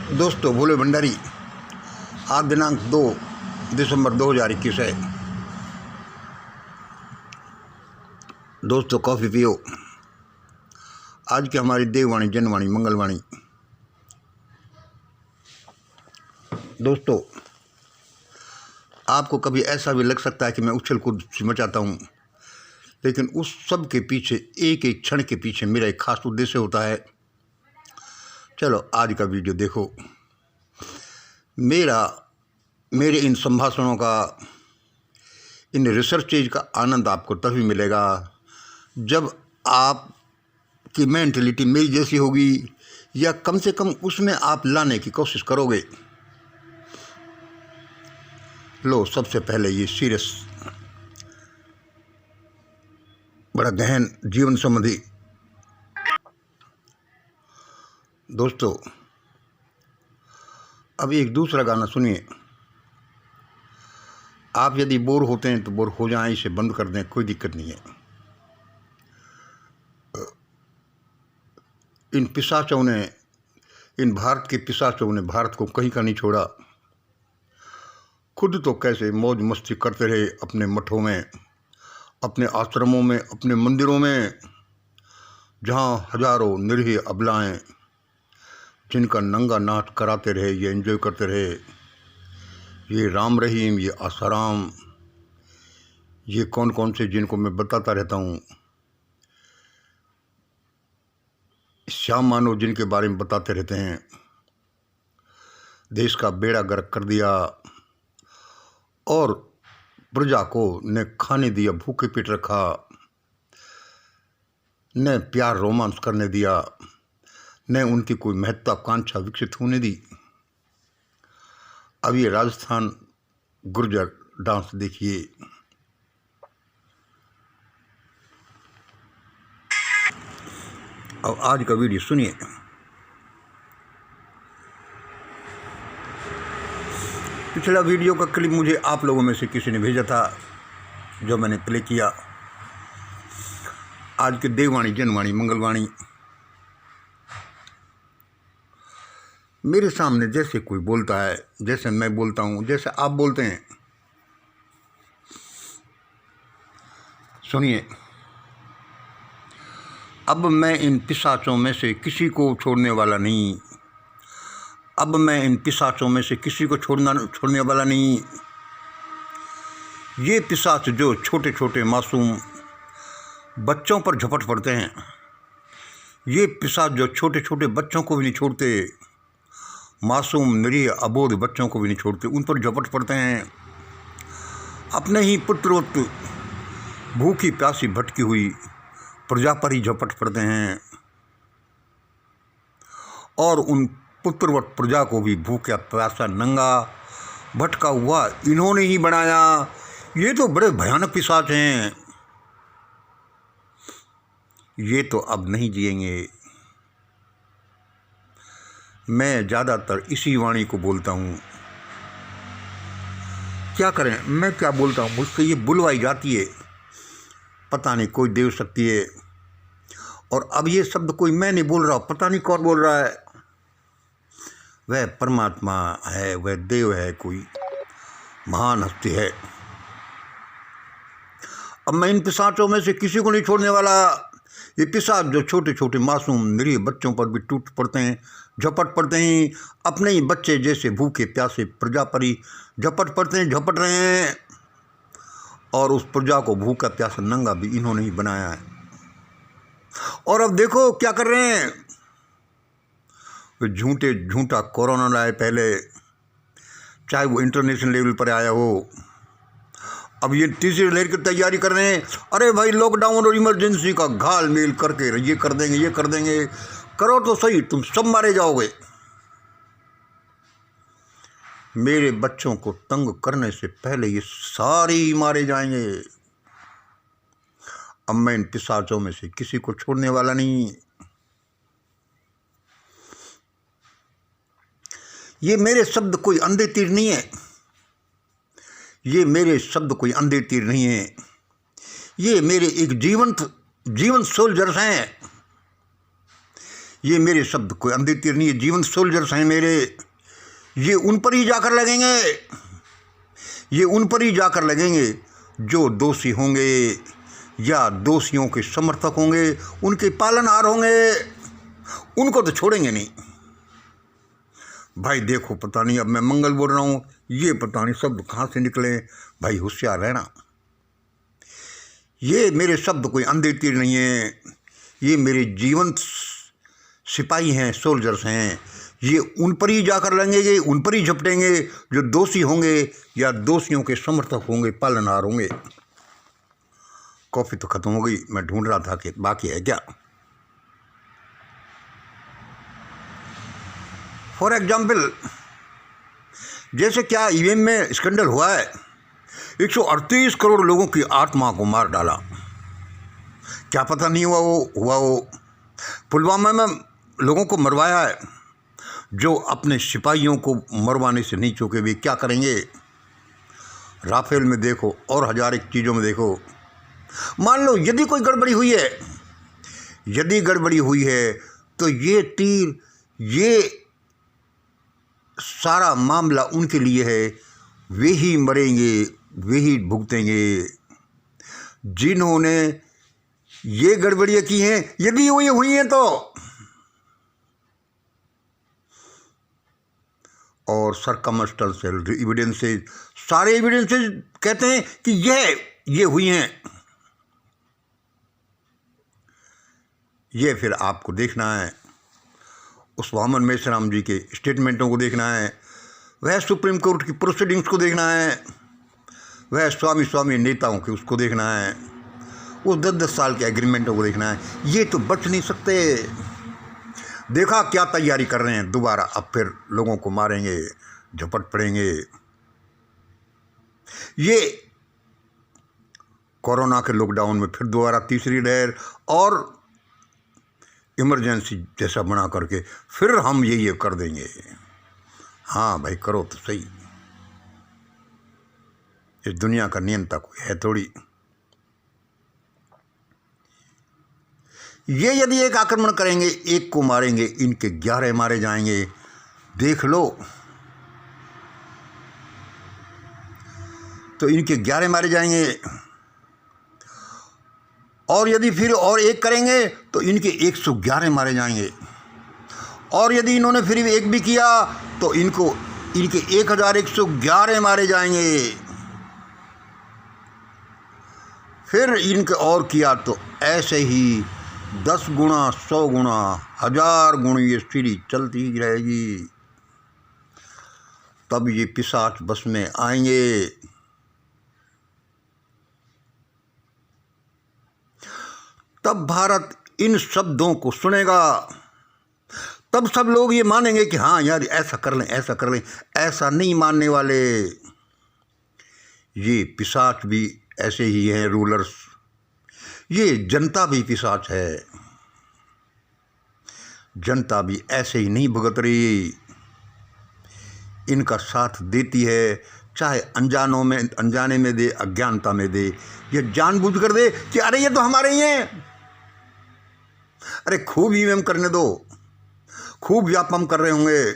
दोस्तों, भोले भंडारी। आज दिनांक 2 दिसंबर 2021 है। दोस्तों, कॉफ़ी पियो। आज की हमारी देववाणी, जनवाणी, मंगलवाणी। दोस्तों, आपको कभी ऐसा भी लग सकता है कि मैं उछल कूद मचाता हूँ, लेकिन उस सब के पीछे, एक एक क्षण के पीछे मेरा एक खास उद्देश्य होता है। चलो आज का वीडियो देखो। मेरे इन संभाषणों का, इन रिसर्चेज का आनंद आपको तभी मिलेगा जब आपकी मेंटलिटी मेरी जैसी होगी, या कम से कम उसमें आप लाने की कोशिश करोगे। लो, सबसे पहले ये सीरियस, बड़ा गहन जीवन संबंधी। दोस्तों, अब एक दूसरा गाना सुनिए। आप यदि बोर होते हैं तो बोर हो जाएं, इसे बंद कर दें, कोई दिक्कत नहीं है। इन पिशाचों ने, इन भारत के पिशाचों ने भारत को कहीं का नहीं छोड़ा। खुद तो कैसे मौज मस्ती करते रहे अपने मठों में, अपने आश्रमों में, अपने मंदिरों में, जहाँ हजारों निरीह अबलाएं जिनका नंगा नाच कराते रहे, ये एंजॉय करते रहे। ये राम रहीम, ये आसाराम, ये कौन कौन से जिनको मैं बताता रहता हूँ, श्याम मानव जिनके बारे में बताते रहते हैं। देश का बेड़ा गर्क कर दिया और प्रजा को न खाने दिया, भूखे पेट रखा, न प्यार रोमांस करने दिया, न उनकी कोई महत्वाकांक्षा विकसित होने दी। अब ये राजस्थान गुर्जर डांस देखिए। अब आज का वीडियो सुनिए। पिछला वीडियो का क्लिप मुझे आप लोगों में से किसी ने भेजा था, जो मैंने प्ले किया। आज के देववाणी, जनवाणी, मंगलवाणी। मेरे सामने जैसे कोई बोलता है, जैसे मैं बोलता हूँ, जैसे आप बोलते हैं, सुनिए। अब मैं इन पिशाचों में से किसी को छोड़ने वाला नहीं। अब मैं इन पिशाचों में से किसी को छोड़ने वाला नहीं। ये पिशाच जो छोटे छोटे मासूम बच्चों पर झपट पड़ते हैं, ये पिशाच जो छोटे छोटे बच्चों को भी नहीं छोड़ते, मासूम निरीह अबोध बच्चों को भी नहीं छोड़ते, उन पर झपट पड़ते हैं। अपने ही पुत्रवत भूखी प्यासी भटकी हुई प्रजा पर ही झपट पड़ते हैं, और उन पुत्रवत प्रजा को भी भूखा प्यासा नंगा भटका हुआ इन्होंने ही बनाया। ये तो बड़े भयानक पिशाच हैं। ये तो अब नहीं जिएंगे। मैं ज़्यादातर इसी वाणी को बोलता हूँ। क्या करें, मैं क्या बोलता हूँ, मुझसे ये बुलवाई जाती है। पता नहीं कोई देव शक्ति है, और अब ये शब्द कोई मैं नहीं बोल रहा, पता नहीं कौन बोल रहा है। वह परमात्मा है, वह देव है, कोई महान हस्ती है। अब मैं इन पिशाचों में से किसी को नहीं छोड़ने वाला। ये पिशाच जो छोटे छोटे मासूम निरीह बच्चों पर भी टूट पड़ते हैं, झपट पड़ते हैं, अपने ही बच्चे जैसे भूखे प्यासे प्रजा पर ही झपट पड़ते हैं, झपट रहे हैं। और उस प्रजा को भूखा प्यासा नंगा भी इन्होंने ही बनाया है। और अब देखो क्या कर रहे हैं। झूठा कोरोना लाए पहले, चाहे वो इंटरनेशनल लेवल पर आया हो। अब ये तीसरी लहर की तैयारी कर रहे हैं। अरे भाई, लॉकडाउन और इमरजेंसी का घाल मेल करके ये कर देंगे, ये कर देंगे। करो तो सही, तुम सब मारे जाओगे। मेरे बच्चों को तंग करने से पहले ये सारे ही मारे जाएंगे। अब मैं इन पिशाचों में से किसी को छोड़ने वाला नहीं। ये मेरे शब्द कोई अंधे तीर नहीं है। ये मेरे शब्द कोई अंधे तीर नहीं है। ये मेरे एक जीवन सोल्जर्स हैं। ये मेरे शब्द कोई अंधे तीर नहीं है, जीवंत सोल्जर्स हैं मेरे। ये उन पर ही जाकर लगेंगे, ये उन पर ही जाकर लगेंगे जो दोषी होंगे या दोषियों के समर्थक होंगे, उनके पालनहार होंगे, उनको तो छोड़ेंगे नहीं। भाई देखो, पता नहीं अब मैं मंगल बोल रहा हूँ, ये पता नहीं शब्द कहाँ से निकले। भाई होशियार रहना, ये मेरे शब्द कोई अंधे तीर नहीं है, ये मेरे जीवंत सिपाही हैं, सोल्जर्स हैं। ये उन पर ही जाकर लगेंगे, उन पर ही झपटेंगे जो दोषी होंगे या दोषियों के समर्थक होंगे, पालनहार होंगे। कॉफ़ी तो ख़त्म हो गई, मैं ढूंढ रहा था कि बाकी है क्या। फॉर एग्जाम्पल, जैसे क्या ईवीएम में स्कैंडल हुआ है, 138 करोड़ लोगों की आत्मा को मार डाला। क्या पता नहीं हुआ वो पुलवामा में लोगों को मरवाया है, जो अपने सिपाहियों को मरवाने से नहीं चूके भी क्या करेंगे। राफेल में देखो और हजार एक चीज़ों में देखो। मान लो यदि कोई गड़बड़ी हुई है, यदि गड़बड़ी हुई है तो ये तीर, ये सारा मामला उनके लिए है। वे ही मरेंगे, वे ही भुगतेंगे जिन्होंने ये गड़बड़ियाँ की हैं। यदि ये हुई हैं तो, और सर्कमस्टेंशियल एविडेंसेस, सारे एविडेंसेस कहते हैं कि ये हुई हैं। ये फिर आपको देखना है, उस वामन मेश्राम जी के स्टेटमेंटों को देखना है, वह सुप्रीम कोर्ट की प्रोसीडिंग्स को देखना है, वह स्वामी नेताओं के उसको देखना है, उस 10-10 साल के एग्रीमेंटों को देखना है। ये तो बच नहीं सकते। देखा क्या तैयारी कर रहे हैं, दोबारा अब फिर लोगों को मारेंगे, झपट पड़ेंगे। ये कोरोना के लॉकडाउन में फिर दोबारा तीसरी लहर और इमरजेंसी जैसा बना करके फिर हम ये कर देंगे। हाँ भाई, करो तो सही। इस दुनिया का नियंता कोई है थोड़ी। ये यदि एक आक्रमण करेंगे, एक को मारेंगे, इनके 11 मारे जाएंगे। देख लो, तो इनके 11 मारे जाएंगे। और यदि फिर और एक करेंगे तो इनके 111 मारे जाएंगे। और यदि इन्होंने फिर एक भी किया तो इनके 1111 मारे जाएंगे। फिर इनके और किया तो ऐसे ही 10 गुना, 100 गुना, 1000 गुना ये सीरीज चलती ही रहेगी। तब ये पिशाच बस में आएंगे। तब भारत इन शब्दों को सुनेगा। तब सब लोग ये मानेंगे कि हाँ यार, ऐसा कर लें, ऐसा कर लें। ऐसा नहीं मानने वाले ये पिशाच भी ऐसे ही हैं, रूलर्स। ये जनता भी पिशाच है, जनता भी ऐसे ही नहीं भुगत रही, इनका साथ देती है। चाहे अनजाने में दे, अज्ञानता में दे, ये जानबूझ कर दे कि अरे ये तो हमारे ही हैं, अरे खूब ईवीएम करने दो, खूब व्यापम कर रहे होंगे।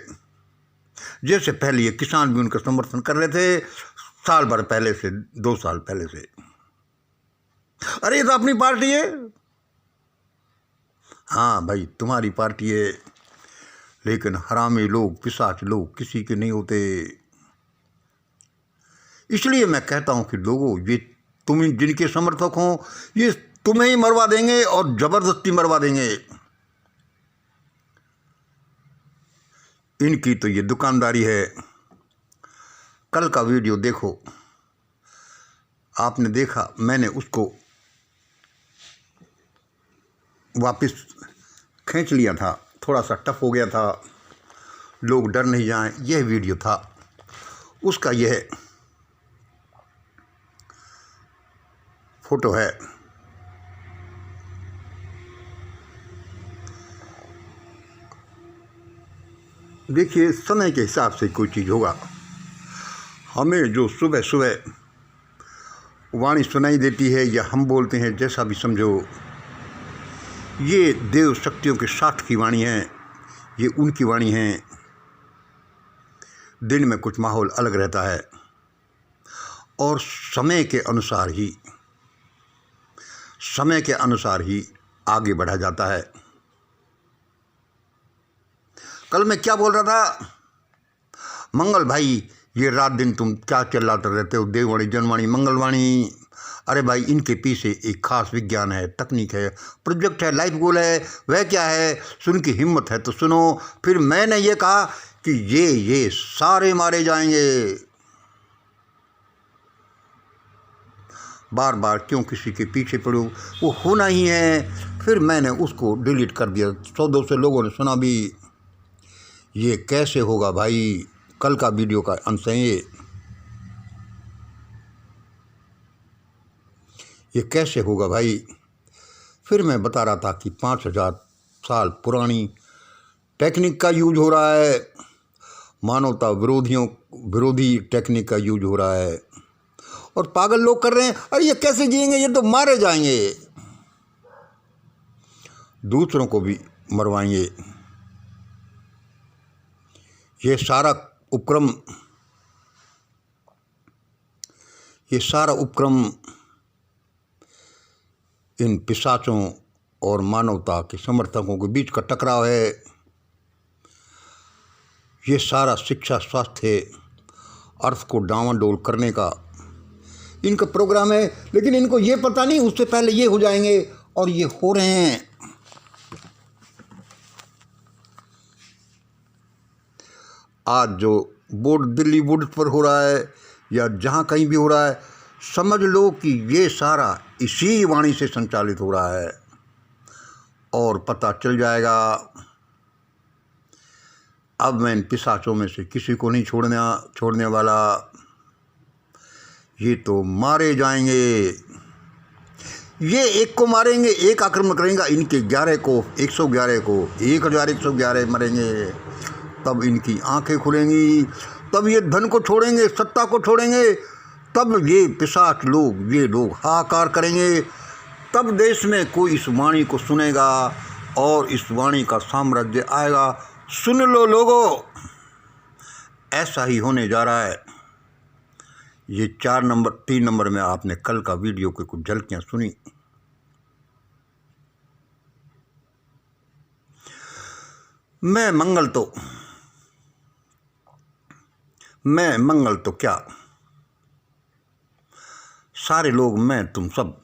जैसे पहले ये किसान भी उनका समर्थन कर रहे थे, साल भर पहले से, 2 साल पहले से। अरे ये तो अपनी पार्टी है। हाँ भाई, तुम्हारी पार्टी है, लेकिन हरामी लोग, पिशाच लोग किसी के नहीं होते। इसलिए मैं कहता हूं कि लोगों, ये तुम जिनके समर्थक हो, ये तुम्हें ही मरवा देंगे और जबरदस्ती मरवा देंगे। इनकी तो ये दुकानदारी है। कल का वीडियो देखो, आपने देखा, मैंने उसको वापस खींच लिया था, थोड़ा सा टफ हो गया था, लोग डर नहीं जाएं, यह वीडियो था उसका। यह फोटो है। देखिए, समय के हिसाब से कोई चीज़ होगा। हमें जो सुबह सुबह वाणी सुनाई देती है या हम बोलते हैं, जैसा भी समझो, ये देव शक्तियों के साथ की वाणी है, ये उनकी वाणी है। दिन में कुछ माहौल अलग रहता है और समय के अनुसार ही आगे बढ़ा जाता है। कल मैं क्या बोल रहा था, मंगल भाई ये रात दिन तुम क्या चिल्लाते रहते हो, देववाणी, जनवाणी, मंगलवाणी। अरे भाई इनके पीछे एक खास विज्ञान है, तकनीक है, प्रोजेक्ट है, लाइफ गोल है। वह क्या है, सुन की हिम्मत है तो सुनो। फिर मैंने ये कहा कि ये सारे मारे जाएंगे। बार बार क्यों किसी के पीछे पड़ो, वो होना ही है। फिर मैंने उसको डिलीट कर दिया। 100-200 लोगों ने सुना भी। ये कैसे होगा भाई, कल का वीडियो का अंश है ये कैसे होगा भाई। फिर मैं बता रहा था कि 5000 साल पुरानी टेक्निक का यूज हो रहा है, मानवता विरोधी टेक्निक का यूज हो रहा है, और पागल लोग कर रहे हैं अरे ये कैसे जिएंगे, ये तो मारे जाएंगे, दूसरों को भी मरवाएंगे। ये सारा उपक्रम इन पिशाचों और मानवता के समर्थकों के बीच का टकराव है। ये सारा शिक्षा, स्वास्थ्य, अर्थ को डांवाडोल करने का इनका प्रोग्राम है। लेकिन इनको ये पता नहीं उससे पहले ये हो जाएंगे, और ये हो रहे हैं। आज जो बोर्ड दिल्ली बोर्ड पर हो रहा है या जहाँ कहीं भी हो रहा है, समझ लो कि ये सारा इसी वाणी से संचालित हो रहा है। और पता चल जाएगा। अब मैं इन पिशाचों में से किसी को नहीं छोड़ने वाला। ये तो मारे जाएंगे। ये एक को मारेंगे, एक आक्रमण करेंगे, इनके 11 को, 111 को, 1111 मरेंगे। तब इनकी आंखें खुलेंगी, तब ये धन को छोड़ेंगे, सत्ता को छोड़ेंगे, तब ये पिशाच लोग, ये लोग हाहाकार करेंगे। तब देश में कोई इस वाणी को सुनेगा और इस वाणी का साम्राज्य आएगा। सुन लो लोगों, ऐसा ही होने जा रहा है। ये 3 नंबर में आपने कल का वीडियो के कुछ झलकियां सुनी। मैं मंगल तो क्या, सारे लोग, मैं तुम सब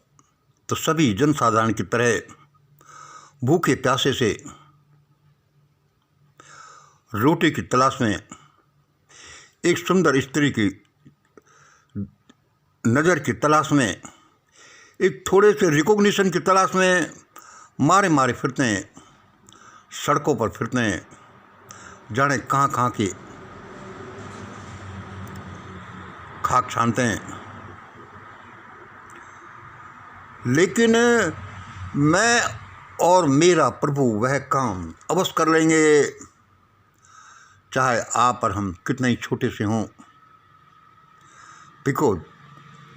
तो सभी जनसाधारण की तरह भूखे प्यासे से रोटी की तलाश में, एक सुंदर स्त्री की नज़र की तलाश में, एक थोड़े से रिकॉग्निशन की तलाश में मारे मारे फिरते हैं, सड़कों पर फिरते हैं, जाने कहाँ की खाक छानते हैं। लेकिन मैं और मेरा प्रभु वह काम अवश्य कर लेंगे, चाहे आप और हम कितने ही छोटे से हों। Because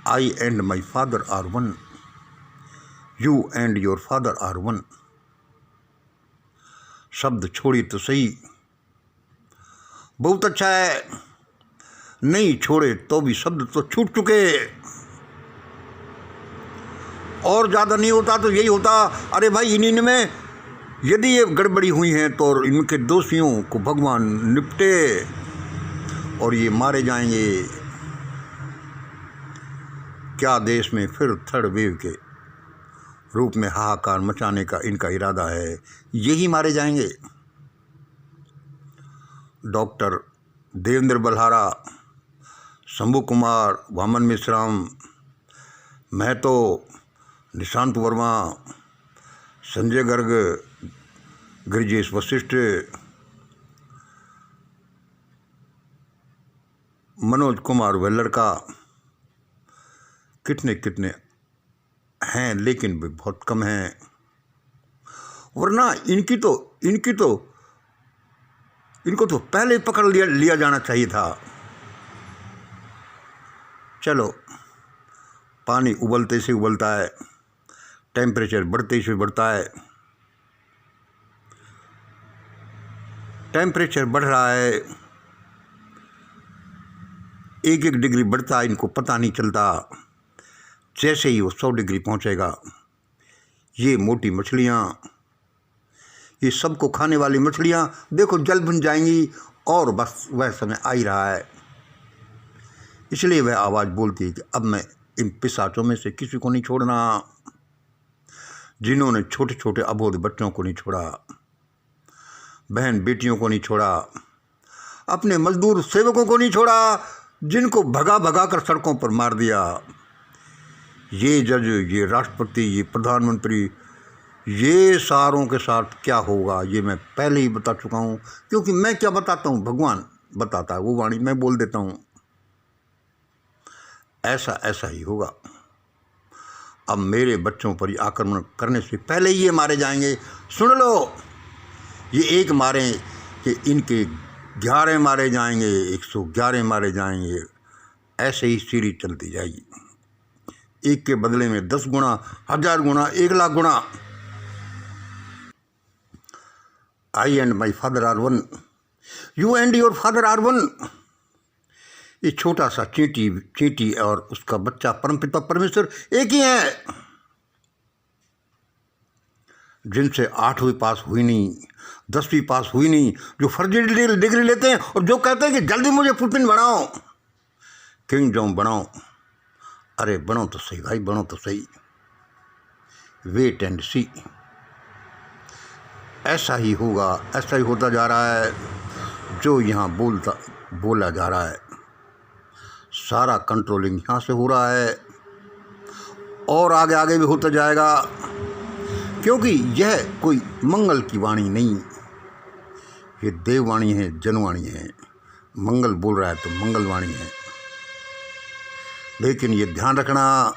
I and my father are one, you and your father are one। शब्द छोड़ी तो सही, बहुत अच्छा है, नहीं छोड़े तो भी शब्द तो छूट चुके। और ज़्यादा नहीं होता तो यही होता, अरे भाई इन में यदि ये गड़बड़ी हुई है तो इनके दोषियों को भगवान निपटे और ये मारे जाएंगे। क्या देश में फिर थर्ड वेव के रूप में हाहाकार मचाने का इनका इरादा है, यही मारे जाएंगे। डॉक्टर देवेंद्र बल्हारा, शंभू कुमार, वामन मिश्राम, महतो, निशांत वर्मा, संजय गर्ग, गिरिजेश वशिष्ठ, मनोज कुमार वेल्लर का, कितने हैं, लेकिन भी बहुत कम हैं। वरना इनको तो पहले पकड़ लिया जाना चाहिए था। चलो, पानी उबलते से उबलता है, टेम्परेचर बढ़ते से बढ़ता है, टेम्परेचर बढ़ रहा है, 1-1 डिग्री बढ़ता है, इनको पता नहीं चलता। जैसे ही वो 100 डिग्री पहुंचेगा, ये मोटी मछलियाँ, ये सबको खाने वाली मछलियाँ देखो जल भुन जाएंगी, और बस वह समय आ ही रहा है। इसलिए वह आवाज़ बोलती है कि अब मैं इन पिशाचों में से किसी को नहीं छोड़ना, जिन्होंने छोटे छोटे अबोध बच्चों को नहीं छोड़ा, बहन बेटियों को नहीं छोड़ा, अपने मजदूर सेवकों को नहीं छोड़ा, जिनको भगा भगा कर सड़कों पर मार दिया। ये जज, ये राष्ट्रपति, ये प्रधानमंत्री, ये सारों के साथ क्या होगा ये मैं पहले ही बता चुका हूँ, क्योंकि मैं क्या बताता हूँ, भगवान बताता है, वो वाणी मैं बोल देता हूँ। ऐसा ऐसा ही होगा। अब मेरे बच्चों पर आक्रमण करने से पहले ही ये मारे जाएंगे। सुन लो, ये एक मारे कि इनके 11 मारे जाएंगे, 111 मारे जाएंगे, ऐसे ही सीरीज चलती जाएगी। एक के बदले में 10 गुना, 1000 गुना, 1 लाख गुना। I and my father are one. You and your father are one. ये छोटा सा चींटी और उसका बच्चा परमपिता परमेश्वर एक ही है, जिनसे 8वीं पास हुई नहीं, 10वीं पास हुई नहीं, जो फर्जी डिग्री लेते हैं और जो कहते हैं कि जल्दी मुझे पुतिन बनाओ, किंग जोंग बनाओ। अरे बनो तो सही भाई, बनो तो सही। वेट एंड सी। ऐसा ही होगा, ऐसा ही होता जा रहा है जो यहाँ बोला जा रहा है। सारा कंट्रोलिंग यहाँ से हो रहा है और आगे आगे भी होता जाएगा, क्योंकि यह कोई मंगल की वाणी नहीं, ये देववाणी है, जनवाणी है। मंगल बोल रहा है तो मंगलवाणी है। लेकिन ये ध्यान रखना,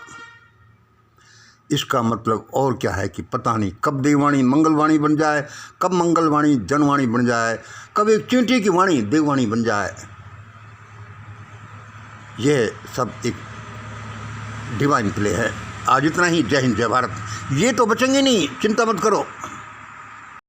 इसका मतलब और क्या है कि पता नहीं कब देववाणी मंगलवाणी बन जाए, कब मंगलवाणी जनवाणी बन जाए, कब एक चींटी की वाणी देववाणी बन जाए। यह सब एक डिवाइन प्ले है। आज इतना ही। जय हिंद, जय भारत। ये तो बचेंगे नहीं, चिंता मत करो।